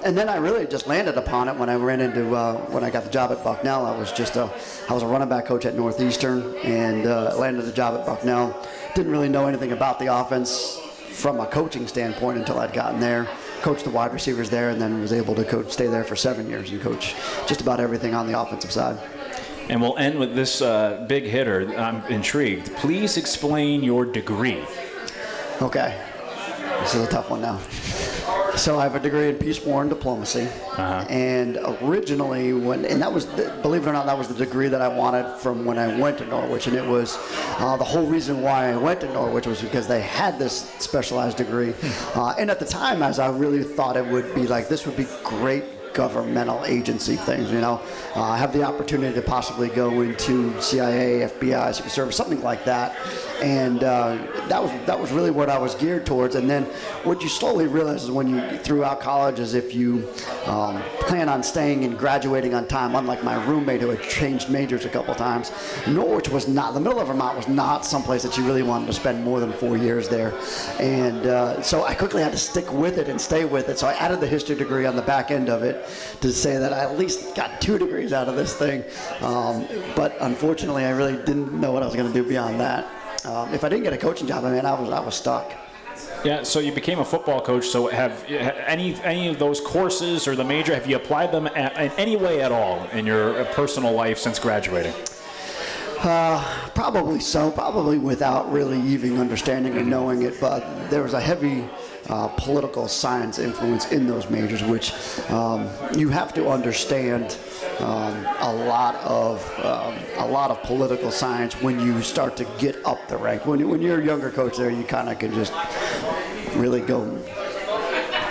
[SPEAKER 2] And then I really just landed upon it when I ran into when I got the job at Bucknell. I was a running back coach at Northeastern and landed the job at Bucknell. Didn't really know anything about the offense from a coaching standpoint until I'd gotten there. Coached the wide receivers there, and then was able to stay there for 7 years and coach just about everything on the offensive side.
[SPEAKER 1] And we'll end with this big hitter. I'm intrigued. Please explain your degree.
[SPEAKER 2] Okay. This is a tough one now. So I have a degree in peace, war, and diplomacy. And originally, that was, believe it or not, that was the degree that I wanted from when I went to Norwich. And it was the whole reason why I went to Norwich was because they had this specialized degree. And at the time, as I really thought it would be like, this would be great governmental agency things, I have the opportunity to possibly go into CIA, FBI, Secret Service, something like that. And that was really what I was geared towards. And then what you slowly realize is when you throughout college is if you plan on staying and graduating on time, unlike my roommate who had changed majors a couple times, Norwich was not, the middle of Vermont was not someplace that you really wanted to spend more than 4 years there. And so I quickly had to stick with it and stay with it. So I added the history degree on the back end of it to say that I at least got 2 degrees out of this thing. But unfortunately, I really didn't know what I was going to do beyond that. If I didn't get a coaching job, I was stuck.
[SPEAKER 1] Yeah, so you became a football coach. So have any of those courses or the major, have you applied them in any way at all in your personal life since graduating?
[SPEAKER 2] Probably so, probably without really even understanding or knowing it, but there was a heavy political science influence in those majors, which you have to understand a lot of political science when you start to get up the rank. When you're a younger coach there, you kind of can just really go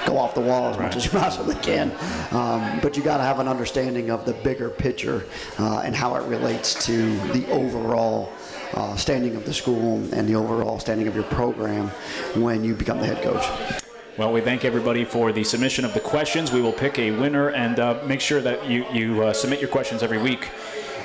[SPEAKER 2] off the wall as much as you possibly can. But you got to have an understanding of the bigger picture and how it relates to the overall standing of the school and the overall standing of your program when you become the head coach.
[SPEAKER 1] Well, we thank everybody for the submission of the questions. We will pick a winner and make sure that you submit your questions every week,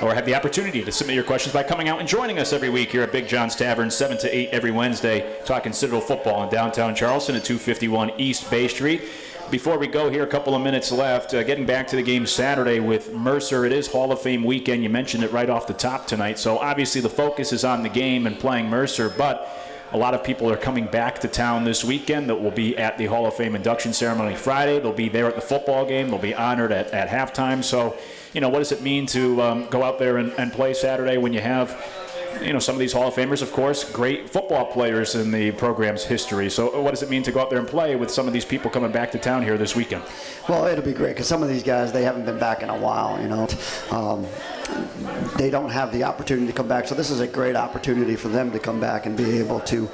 [SPEAKER 1] or have the opportunity to submit your questions by coming out and joining us every week here at Big John's Tavern, 7 to 8 every Wednesday, talking Citadel football in downtown Charleston at 251 East Bay Street. Before we go here, a couple of minutes left, getting back to the game Saturday with Mercer. It is Hall of Fame weekend. You mentioned it right off the top tonight. So obviously the focus is on the game and playing Mercer, but a lot of people are coming back to town this weekend that will be at the Hall of Fame induction ceremony Friday. They'll be there at the football game. They'll be honored at halftime. So, what does it mean to go out there and play Saturday when you have some of these Hall of Famers, of course, great football players in the program's history. So what does it mean to go out there and play with some of these people coming back to town here this weekend?
[SPEAKER 2] Well, it'll be great because some of these guys, they haven't been back in a while, They don't have the opportunity to come back. So this is a great opportunity for them to come back and be able to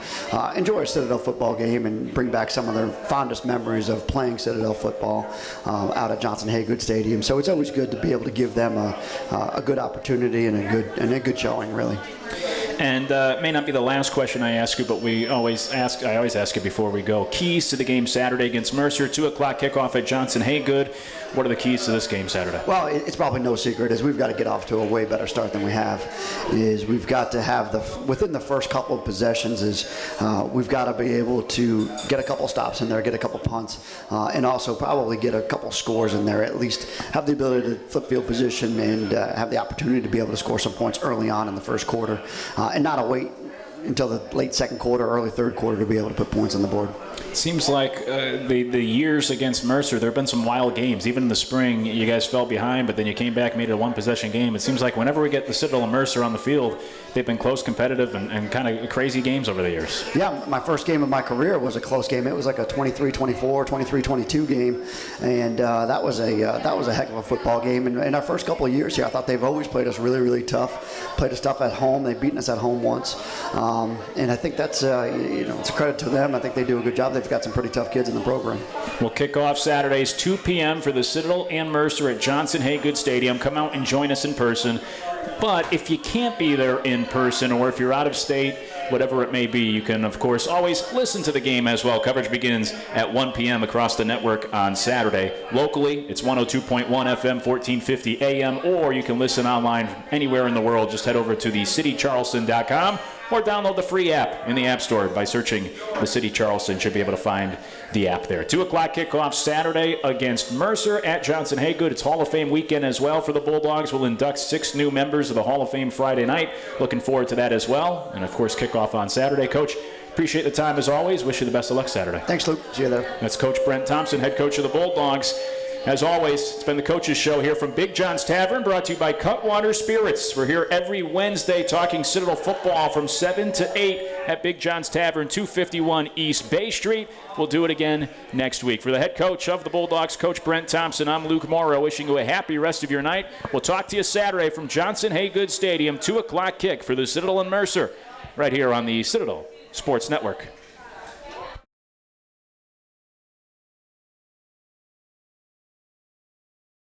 [SPEAKER 2] enjoy a Citadel football game and bring back some of their fondest memories of playing Citadel football out at Johnson Haygood Stadium. So it's always good to be able to give them a good opportunity and a good showing, really.
[SPEAKER 1] And it may not be the last question I ask you, but I always ask you before we go. Keys to the game Saturday against Mercer, 2 o'clock kickoff at Johnson Haygood. What are the keys to this game Saturday?
[SPEAKER 2] Well, it's probably no secret is we've got to get off to a way better start than we have. Is we've got to have within the first couple of possessions we've got to be able to get a couple stops in there, get a couple punts, and also probably get a couple scores in there. At least have the ability to flip field position and have the opportunity to be able to score some points early on in the first quarter, and not wait until the late second quarter, early third quarter to be able to put points on the board.
[SPEAKER 1] It seems like the years against Mercer, there have been some wild games. Even in the spring, you guys fell behind, but then you came back, made it a one-possession game. It seems like whenever we get the Citadel and Mercer on the field, they've been close, competitive, and kind of crazy games over the years. Yeah,
[SPEAKER 2] my first game of my career was a close game. It was like a 23-24, 23-22 game, and that was a heck of a football game. And in our first couple of years here, I thought they've always played us really, really tough. Played us tough at home. They've beaten us at home once, and I think that's it's a credit to them. I think they do a good job. They've got some pretty tough kids in the program.
[SPEAKER 1] We'll kick off Saturdays 2 p.m. for the Citadel and Mercer at Johnson Haygood Stadium. Come out and join us in person. But if you can't be there in person, or if you're out of state, whatever it may be, you can, of course, always listen to the game as well. Coverage begins at 1 p.m. across the network on Saturday. Locally, it's 102.1 FM, 1450 AM, or you can listen online anywhere in the world. Just head over to thecitycharleston.com or download the free app in the App Store by searching The City Charleston. Should be able to find the app there. 2 o'clock kickoff Saturday against Mercer at Johnson Haygood. It's Hall of Fame weekend as well for the Bulldogs. We'll induct 6 new members of the Hall of Fame Friday night. Looking forward to that as well. And, of course, kickoff on Saturday. Coach, appreciate the time as always. Wish you the best of luck Saturday.
[SPEAKER 2] Thanks, Luke. See you there.
[SPEAKER 1] That's Coach Brent Thompson, head coach of the Bulldogs. As always, it's been the Coaches Show here from Big John's Tavern, brought to you by Cutwater Spirits. We're here every Wednesday talking Citadel football from 7 to 8 at Big John's Tavern, 251 East Bay Street. We'll do it again next week. For the head coach of the Bulldogs, Coach Brent Thompson, I'm Luke Morrow, wishing you a happy rest of your night. We'll talk to you Saturday from Johnson Haygood Stadium, 2 o'clock kick for the Citadel and Mercer, right here on the Citadel Sports Network.